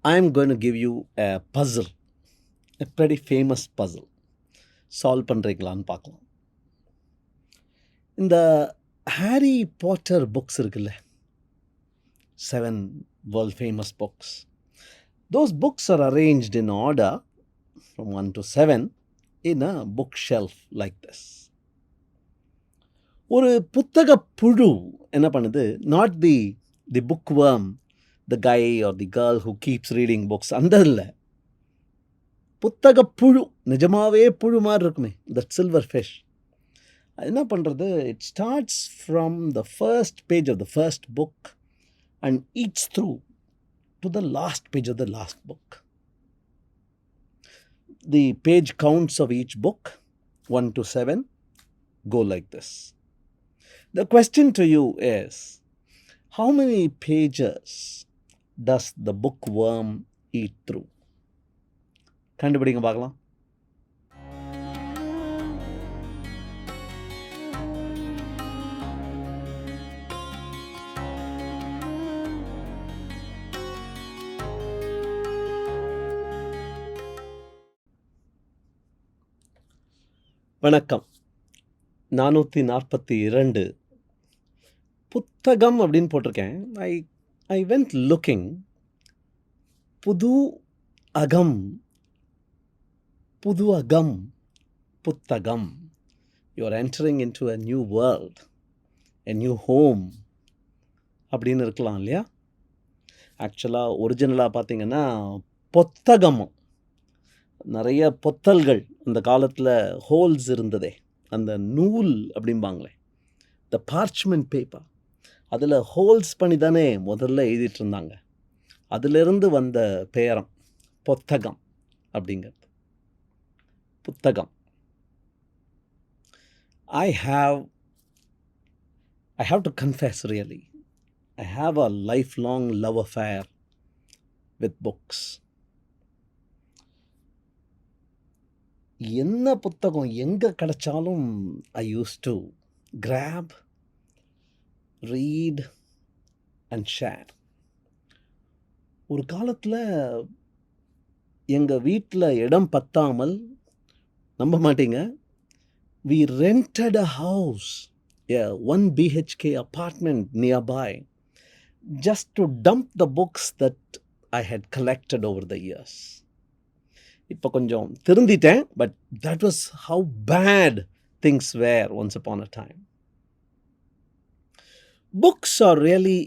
I'm going to give you a puzzle, a pretty famous puzzle. Solve பண்ணுறீங்களான்னு பார்க்கலாம். இந்த Harry Potter books இருக்குல்ல, 7 world famous books. Those books are arranged in order from 1 to 7 in a bookshelf like this. ஒரு புத்தக புழு என்ன பண்ணுது, not the book worm, the guy or the girl who keeps reading books, அந்த இல்லை, புத்தக புழு, நிஜமாவே புழு மாதிரி இருக்குமே, தட் சில்வர் ஃபிஷ். அது என்ன பண்ணுறது, it starts from the first page of the first book and eats through to the last page of the last book. The page counts of each book, 1 to 7, go like this. The question to you is, how many pages does the bookworm eat through? கண்டுபிடிங்க பார்க்கலாம். வணக்கம். 442 புத்தகம் அப்படின்னு போட்டிருக்கேன். I went looking. புது அகம் புத்தகம். You are entering in to a new world, a new home அப்படின்னு இருக்கலாம் இல்லையா? ஆக்சுவலாக ஒரிஜினலாக பார்த்தீங்கன்னா பொத்தகம். நிறைய பொத்தல்கள் அந்த காலத்தில் ஹோல்ஸ் இருந்ததே, அந்த நூல் அப்படிம்பாங்களே, த பார்ச்மெண்ட் பேப்பர், அதில் ஹோல்ஸ் பண்ணி தானே முதல்ல எழுதிட்டு இருந்தாங்க. அதிலிருந்து வந்த பெயரம் பொத்தகம் அப்படிங்கிறது. புத்தகம். I have to confess, really, I have a lifelong love affair with books. என்ன புத்தகம் எங்கே கிடைச்சாலும் I use to grab, read and share. ஒரு காலத்தில் எங்கள் வீட்டில் இடம் பத்தாமல், நம்ப மாட்டீங்க, we rented a house, a 1 BHK apartment nearby, just to dump the books that I had collected over the years. இப்போ கொஞ்சம் திருந்திட்டேன், but that was how bad things were once upon a time. Books are really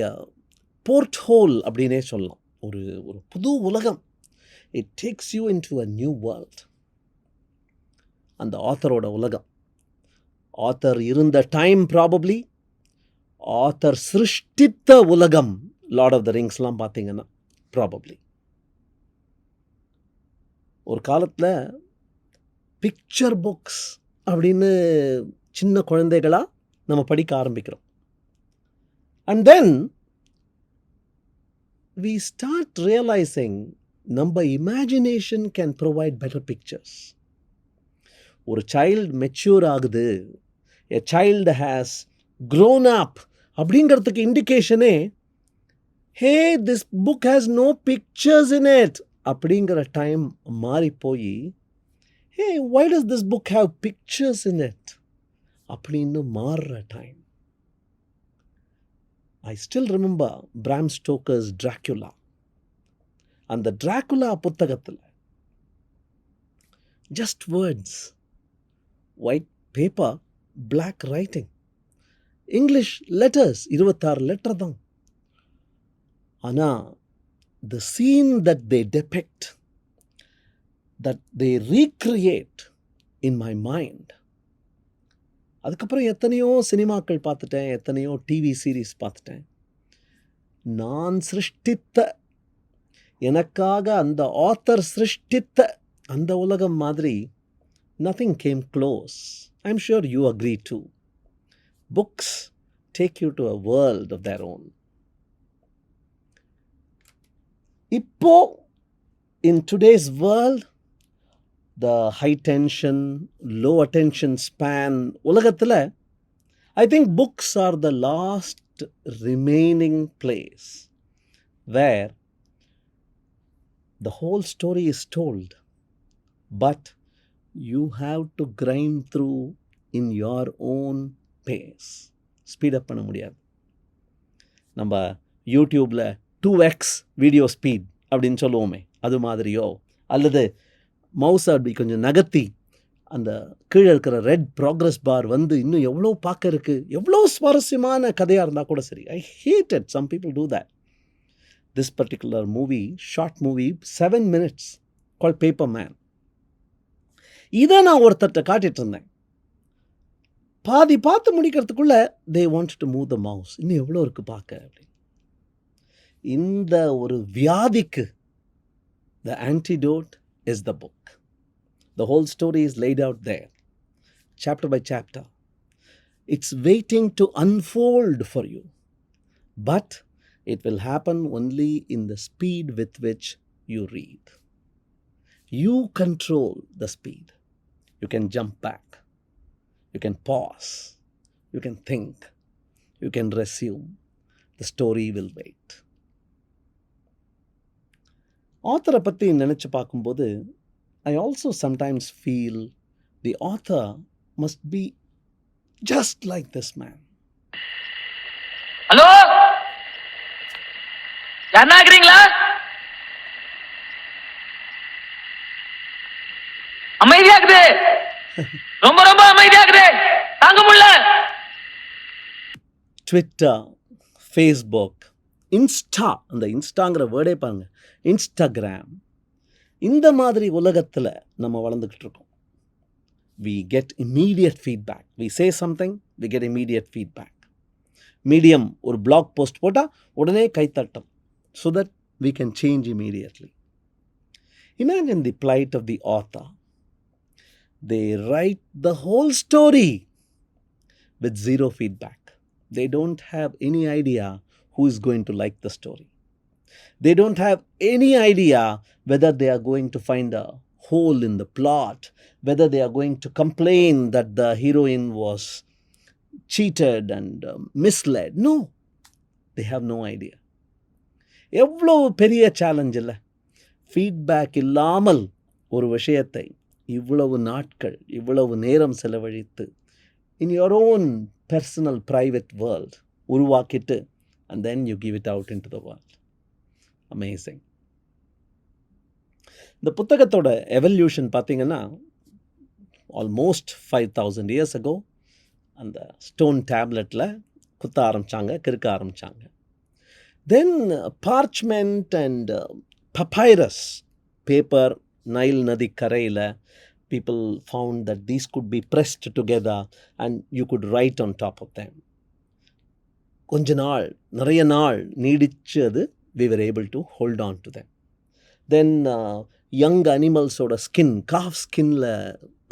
a porthole அப்படின்னே சொல்லலாம். ஒரு புது உலகம். It takes you into a new world. அந்த ஆத்தரோட உலகம். Author இருந்த டைம் ப்ராபப்ளி, ஆத்தர் சிருஷ்டித்த உலகம், லார்ட் ஆஃப் த ரிங்ஸ்லாம் பார்த்தீங்கன்னா ப்ராபப்ளி. ஒரு காலத்தில் பிக்சர் புக்ஸ் அப்படின்னு சின்ன குழந்தைகளாக நம்ம படிக்க ஆரம்பிக்கிறோம். And then we start realizing நம்ம imagination can provide better pictures. ஒரு சைல்டு மெச்சூர் ஆகுது, a child has grown up அப்படிங்கிறதுக்கு இண்டிகேஷனே, hey this book has no pictures in it அப்படிங்கிற டைம் மாறி போய், hey why does this book have pictures in it அப்படின்னு மாறுற time. I still remember Bram Stoker's Dracula. அந்த Dracula புத்தகத்தில் just words, white paper, black writing, English letters, 26 letter தான். ஆனால் the scene that they depict, that they recreate in my mind. அதுக்கப்புறம் எத்தனையோ சினிமாக்கள் பார்த்துட்டேன், எத்தனையோ டிவி சீரீஸ் பார்த்துட்டேன். நான் சிருஷ்டித்த, எனக்காக அந்த ஆத்தர் சிருஷ்டித்த அந்த உலகம் மாதிரி nothing came close. I am sure you agree too. Books take you to a world of their own. இப்போ in today's world, the high tension, low attention span உலகத்தில், I think books are the last remaining place where the whole story is told, but you have to grind through in your own pace. Speed up பண்ண முடியாது. நம்ம யூடியூப்பில் 2x video speed அப்படின்னு சொல்லுவோமே, அது மாதிரியோ, அல்லது மவுஸை அப்படி கொஞ்சம் நகர்த்தி அந்த கீழே இருக்கிற ரெட் ப்ராக்ரஸ் பார் வந்து இன்னும் எவ்வளோ பார்க்க இருக்குது, எவ்வளோ சுவாரஸ்யமான கதையாக இருந்தால் கூட சரி. I hate it. Some people do that. This particular movie, short movie, 7 minutes, called Paper Man. இதை நான் ஒருத்தர்கிட்ட காட்டிட்டு இருந்தேன். பாதி பார்த்து முடிக்கிறதுக்குள்ள they wanted to move the mouse. இன்னும் எவ்வளோ இருக்குது பார்க்க அப்படின்னு. இந்த ஒரு வியாதிக்கு the antidote is the book. The whole story is laid out there, chapter by chapter. It's waiting to unfold for you. But it will happen only in the speed with which you read. You control the speed. You can jump back. You can pause. You can think. You can resume. The story will wait. ஆத்தரை பற்றி நினச்சி பார்க்கும்போது I also sometimes feel the author must be just like this man. Hello? யாருன்னா இருக்கிறீங்களா? அமைதியாக்குது. ரொம்ப ரொம்ப அமைதியாக்குது. தாங்க முடியல. Twitter, Facebook, Insta, அந்த இன்ஸ்டாங்கிற வேர்டே பாருங்க, இன்ஸ்டாகிராம், இந்த மாதிரி உலகத்தில் நம்ம வளர்ந்துக்கிட்டு இருக்கோம். We get immediate feedback. We say something, we get immediate feedback. Medium ஒரு blog post போட்டால் உடனே கைத்தட்டம், so that we can change immediately. Imagine the plight of the author. They write the whole story with zero feedback. They don't have any idea who is going to like the story. They don't have any idea whether they are going to find a hole in the plot, whether they are going to complain that the heroine was cheated and misled. No, they have no idea. எவ்வளோ பெரிய challenge இல்லை. Feedback இல்லாமல் ஒரு விஷயத்தை இவ்வளவு நாட்கள், இவ்வளவு நேரம் செலவழித்து in your own personal private world உருவாக்கிட்டு and then you give it out into the world. Amazing. இந்த புத்தகத்தோட எவல்யூஷன் பார்த்தீங்கன்னா ஆல்மோஸ்ட் 5000 years ago அந்த ஸ்டோன் டேப்லெட்டில் குத்த ஆரம்பித்தாங்க, கிறுக்க ஆரம்பித்தாங்க. Then parchment and papyrus, paper, Nile Nadi கரையில் people found that these could be pressed together and you could write on top of them. கொஞ்ச நாள், நிறைய நாள் நீடிச்சு அது we were able to hold on to them. Then young animalஸோட skin, calf skinல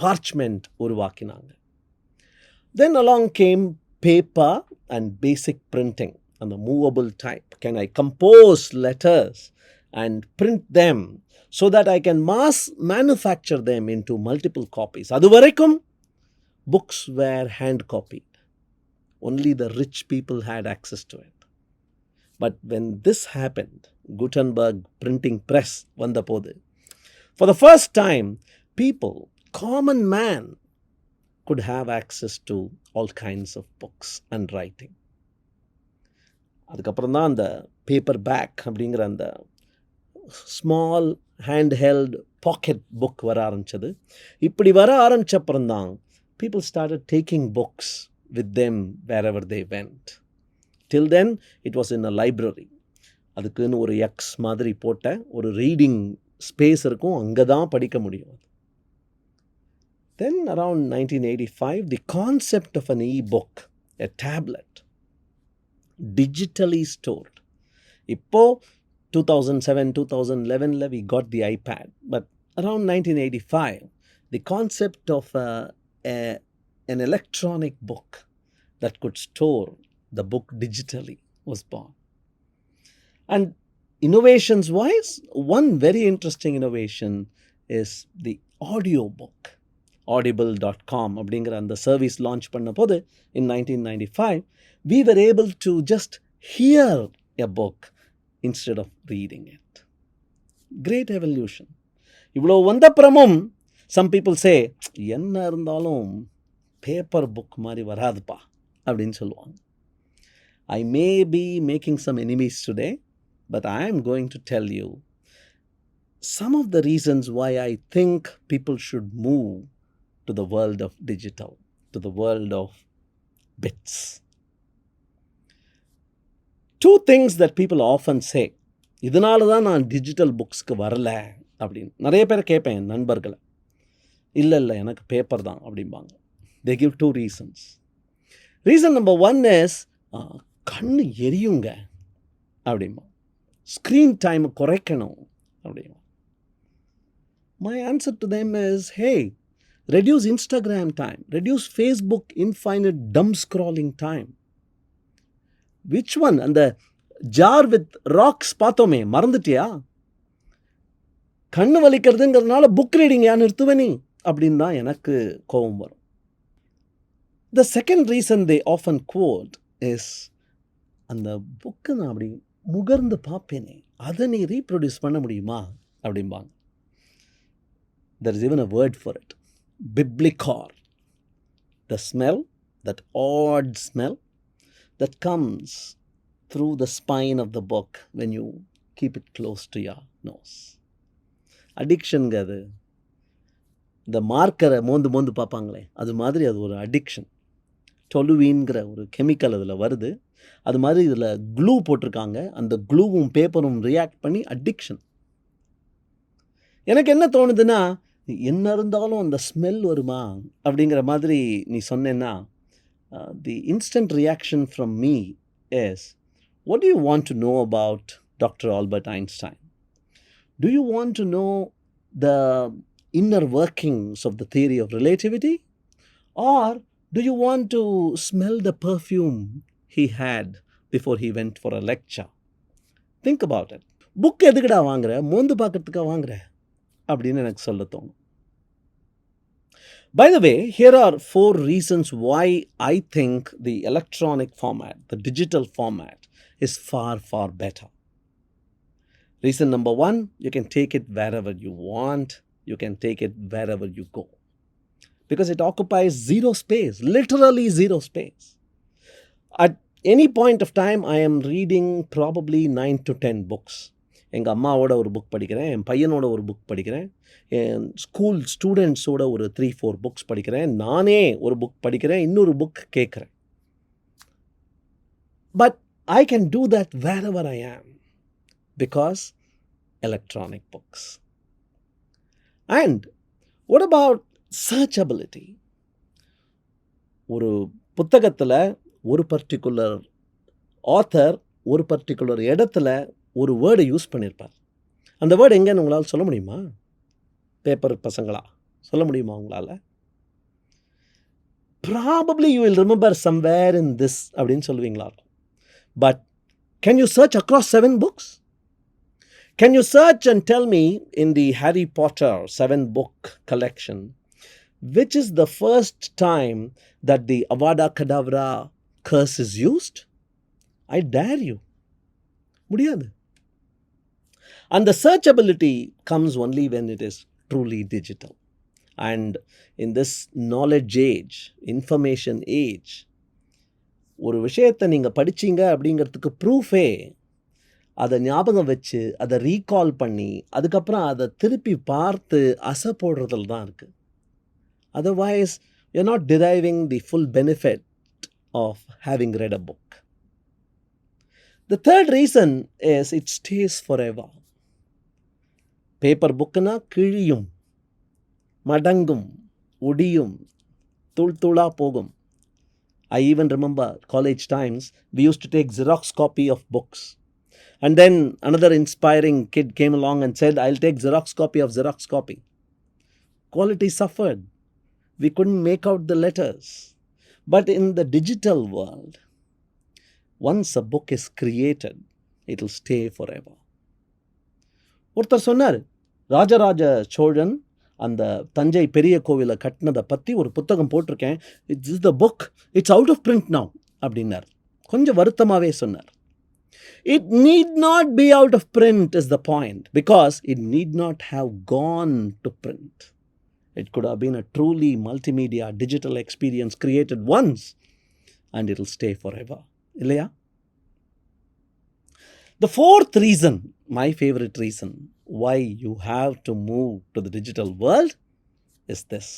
parchment உருவாக்கினாங்க. Then along came paper and basic printing and the movable type. Can I compose letters and print them so that I can mass manufacture them into multiple copies? அது வரைக்கும் books were hand copied. Only the rich people had access to it. But when this happened, Gutenberg printing press வந்தபோது, for the first time, people, common man, could have access to all kinds of books and writing. அதுக்கப்புறம் தான் அந்த paper bag அப்படிங்கிற அந்த small hand held pocket book வர ஆரம்பித்தது. இப்படி வர ஆரம்பித்தப்புறம்தான் people started taking books with them wherever they went. Till then, it was in a library. அதுக்குன்னு ஒரு எக்ஸ் மாதிரி போட்ட ஒரு ரீடிங் ஸ்பேஸ் இருக்கும், அங்கே தான் படிக்க முடியும். Then around 1985, the concept of an e-book, a tablet, digitally stored. இப்போ 2007, 2011 we got the iPad, but around 1985, the concept of an electronic book that could store the book digitally was born. And innovations wise, one very interesting innovation is the audio book. Audible.com அப்படிங்கிற அந்த service launch பண்ண போது in 1995, we were able to just hear a book instead of reading it. Great evolution. இவ்வளோ வந்தப்புறமும் some people say என்ன இருந்தாலும் paper book மாதிரி வராதுப்பா அப்படின்னு சொல்லுவாங்க. I may be making some enemies today, but I am going to tell you some of the reasons why I think people should move to the world of digital, to the world of bits. Two things that people often say. இதனால தான் நான் digital புக்ஸ்க்கு வரல அப்படின்னு நிறைய பேரை கேட்பேன் என் நண்பர்களை. இல்லை எனக்கு பேப்பர் தான் அப்படிம்பாங்க. They give two reasons. Reason number one is கண்ணு எரியுங்க அப்படிம்பா. ஸ்க்ரீன் டைம் குறைக்கணும் அப்படிம்பா. My answer to them is, hey, reduce Instagram time, reduce Facebook infinite dumb scrolling time. Which one? அந்த ஜார் வித் ராக்ஸ் பார்த்தோமே, மறந்துட்டியா? கண்ணு வலிக்கிறதுங்கிறதுனால புக் ரீடிங் ஏன் நிறுத்துவே நீ அப்படின்னு தான் எனக்கு கோபம் வரும். The second reason they often quote is, அந்த புக்கு நான் அப்படி முகர்ந்து பார்ப்பேனே, அதை நீ ரீப்ரொடியூஸ் பண்ண முடியுமா அப்படிம்பாங்க. There is even a word for it. Biblical. The smell, that odd smell that comes through the spine of the book when you keep it close to your nose. அடிக்ஷனுங்கிறது இந்த மார்க்கரை மோந்து பார்ப்பாங்களே, அது மாதிரி அது ஒரு அடிக்ஷன். டொலுவின்கிற ஒரு கெமிக்கல் அதில் வருது. அது மாதிரி இதில் க்ளூ போட்டிருக்காங்க. அந்த க்ளூவும் பேப்பரும் ரியாக்ட் பண்ணி அடிக்ஷன். எனக்கு என்ன தோணுதுன்னா, என்ன இருந்தாலும் அந்த ஸ்மெல் வருமா அப்படிங்கிற மாதிரி நீ சொன்னேன்னா, the instant reaction from me is, what do you want to know about Dr. Albert Einstein? Do you want to know the inner workings of the theory of relativity? Or do you want to smell the perfume he had before he went for a lecture? Think about it. Book எதுக்குடா வாங்குற, மோந்து பார்க்கறதுக்காக வாங்குற அப்படின்னு எனக்கு சொல்ல தோணும். By the way, here are 4 reasons why I think the electronic format, the digital format, is far, far better. Reason number 1, you can take it wherever you want. You can take it wherever you go. Because it occupies zero space, literally zero space. At any point of time, I am reading probably 9 to 10 books. எங்கள் அம்மாவோட ஒரு book படிக்கிறேன், என் பையனோட ஒரு book படிக்கிறேன், என் school ஸ்டூடெண்ட்ஸோட ஒரு 3-4 books படிக்கிறேன், நானே ஒரு புக் படிக்கிறேன், இன்னொரு புக் கேட்குறேன். But I can do that wherever I am because electronic books. And what about searchability? ஒரு புத்தகத்தில் ஒரு பர்டிகுலர் ஆத்தர் ஒரு பர்டிகுலர் இடத்துல ஒரு வேர்டை யூஸ் பண்ணியிருப்பார். அந்த வேர்டு எங்கன்னு உங்களால் சொல்ல முடியுமா? பேப்பர் பசங்களா சொல்ல முடியுமா உங்களால்? Probably you will remember somewhere in this அப்படின்னு சொல்லுவீங்களா? But can you search across 7 books? Can you search and tell me in the Harry Potter 7-book collection, which is the first time that the Avada Kedavra curse is used? I dare you. முடியாது. And the searchability comes only when it is truly digital. And in this knowledge age, information age, ஒரு விஷயத்தை நீங்கள் படிச்சீங்க அப்படிங்கிறதுக்கு ப்ரூஃபே அதை ஞாபகம் வச்சு அதை ரீகால் பண்ணி அதுக்கப்புறம் அதை திருப்பி பார்த்து அசை போடுறதுல தான் இருக்குது. Otherwise you're not deriving the full benefit of having read a book. The third reason is it stays forever. Paper புக்குனா கிழியும், மடங்கும், ஒடியும், தூளாக போகும். I even remember college times, we used to take Xerox copy of books. And then another inspiring kid came along and said, I'll take Xerox copy of Xerox copy. Quality suffered. We couldn't make out the letters. But in the digital world, once a book is created, it will stay forever. ஒருத்தர் சொன்னார், ராஜராஜ சோழன் அந்த தஞ்சை பெரிய கோவிலை கட்டினதை பற்றி ஒரு புத்தகம் போட்டிருக்கேன், it's the book, it's out of print now அப்படின்னார். கொஞ்சம் வருத்தமாகவே சொன்னார். It need not be out of print is the point, because it need not have gone to print. It could have been a truly multimedia digital experience created once, and it'll stay forever. இல்லையா? The fourth reason, my favorite reason, why you have to move to the digital world is this.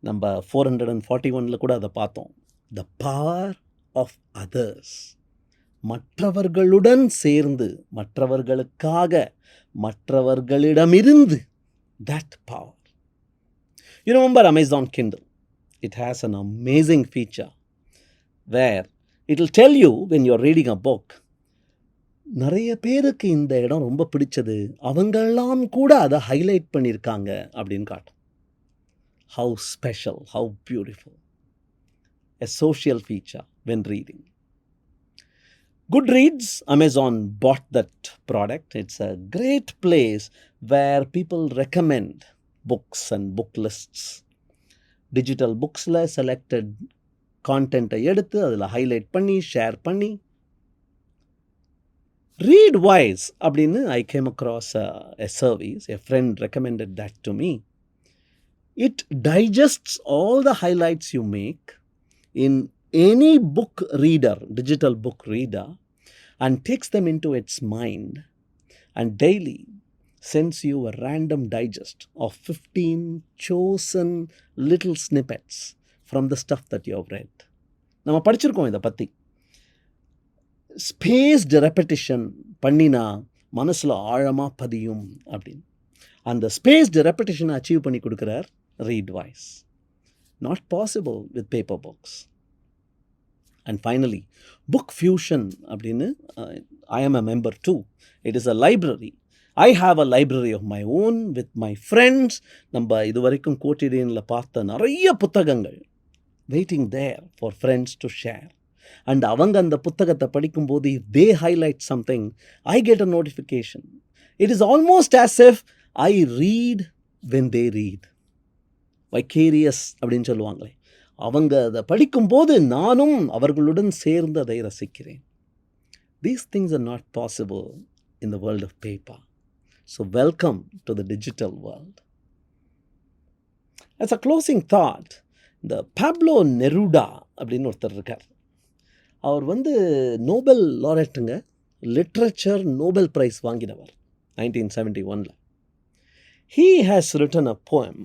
நம்ம 441ல கூட அதை பார்த்தோம். The power of others. மற்றவர்களுடன் சேர்ந்து, மற்றவர்களுக்காக, மற்றவர்களிடமிருந்து, that power. You remember Amazon Kindle? It has an amazing feature where it will tell you when you're reading a book, நிறைய பேருக்கு இந்த இடம் ரொம்ப பிடிச்சது, அவங்கெல்லாம் கூட அதை ஹைலைட் பண்ணியிருக்காங்க அப்படின்னு காட்டும். How special, how beautiful. A social feature when reading. Goodreads, Amazon bought that product. It's a great place where people recommend books and book lists. Digital booksல selected content எடுத்து அதில் highlight பண்ணி share பண்ணி. Readwise அப்படின்னு I came across a service. A friend recommended that to me. It digests all the highlights you make in any book reader, digital book reader, and takes them into its mind, and daily sends you a random digest of 15 chosen little snippets from the stuff that you have read. நம்ம படிச்சிருக்கோம் இதை பற்றி. Spaced repetition பண்ணினா மனசில் ஆழமாக பதியும் அப்படின்னு. அந்த ஸ்பேஸ்டு ரெப்படிஷனை அச்சீவ் பண்ணி கொடுக்குறார் Readwise. Not possible with paper books. And finally, Book Fusion அப்படின்னு I am a member too. It is a library. I have a library of my own with my friends. நம்ம இதுவரைக்கும் கோட்டிடியனில் பார்த்த நிறைய புத்தகங்கள் waiting there for friends to share. And அவங்க அந்த புத்தகத்தை படிக்கும்போது if they highlight something, I get a notification. It is almost as if I read when they read. Vicarious அப்படின்னு சொல்லுவாங்களே, அவங்க அதை படிக்கும்போது நானும் அவர்களுடன் சேர்ந்து அதை ரசிக்கிறேன். These things are not possible in the world of paper. So welcome to the digital world. As a closing thought, the Pablo Neruda அப்படின்னு ஒருத்தர் இருக்கார். அவர் நோபல் லாரெட்டுங்க, லிட்ரேச்சர் நோபல் பிரைஸ் வாங்கினவர் 1971ல். He has written a poem.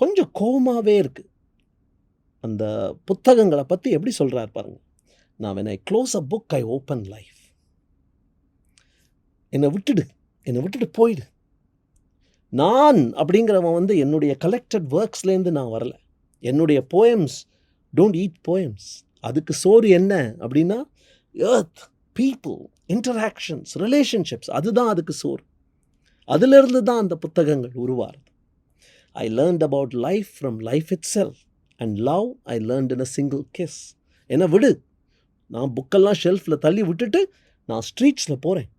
கொஞ்சம் கோவமாகவே இருக்குது. அந்த புத்தகங்களை பற்றி எப்படி சொல்கிறார் பாருங்க. நான் when I close a book, I open life. என்னை விட்டுட்டு போயிடு. நான் அப்படிங்கிறவன் என்னுடைய கலெக்டட் ஒர்க்ஸ்லேருந்து நான் வரல. என்னுடைய போயம்ஸ் டோன்ட் ஈட் போயம்ஸ். அதுக்கு சோறு என்ன அப்படின்னா எர்த், பீப்புள், இன்டராக்ஷன்ஸ், ரிலேஷன்ஷிப்ஸ், அதுதான் அதுக்கு சோறு. அதிலிருந்து தான் அந்த புத்தகங்கள் உருவாருது. I learned about life from life itself, and love I learned in a single kiss. என்னை விடு, நான் புக்கெல்லாம் ஷெல்ஃபில் தள்ளி விட்டுட்டு நான் ஸ்ட்ரீட்ஸில் போகிறேன்.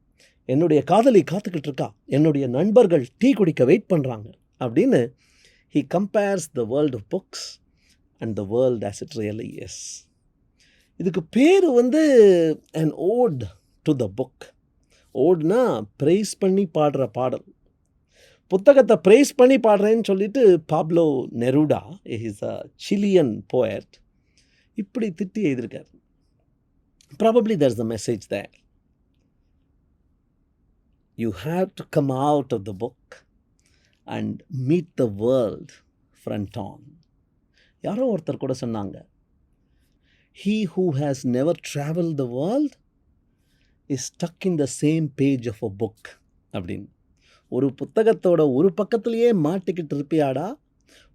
என்னுடைய காதலி காத்துக்கிட்டு இருக்கா, என்னுடைய நண்பர்கள் டீ குடிக்க வெயிட் பண்ணுறாங்க அப்படின்னு he compares the world of books and the world as it really is. இதுக்கு பேர் an ode to the book. ஓட்னா ப்ரைஸ் பண்ணி பாடுற பாடல். புத்தகத்தை ப்ரைஸ் பண்ணி பாடுறேன்னு சொல்லிட்டு Pablo Neruda, is a Chilean poet, இப்படி திட்டி எழுதியிருக்கார். Probably there's a message there. You have to come out of the book and meet the world front on. யாரோ ஒருத்தர் கூட சொன்னாங்க, he who has never traveled the world is stuck in the same page of a book அப்படின்னு. ஒரு புத்தகத்தோட ஒரு பக்கத்திலேயே மாட்டிக்கிட்டு இருப்பியாடா,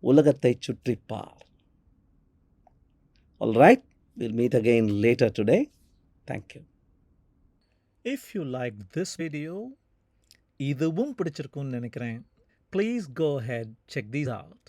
உலகத்தை சுற்றிப்பார். All right, we'll meet again later today. Thank you. If you liked this video, இதுவும் பிடிச்சிருக்கும்னு நினைக்கிறேன். Please go ahead, check these out.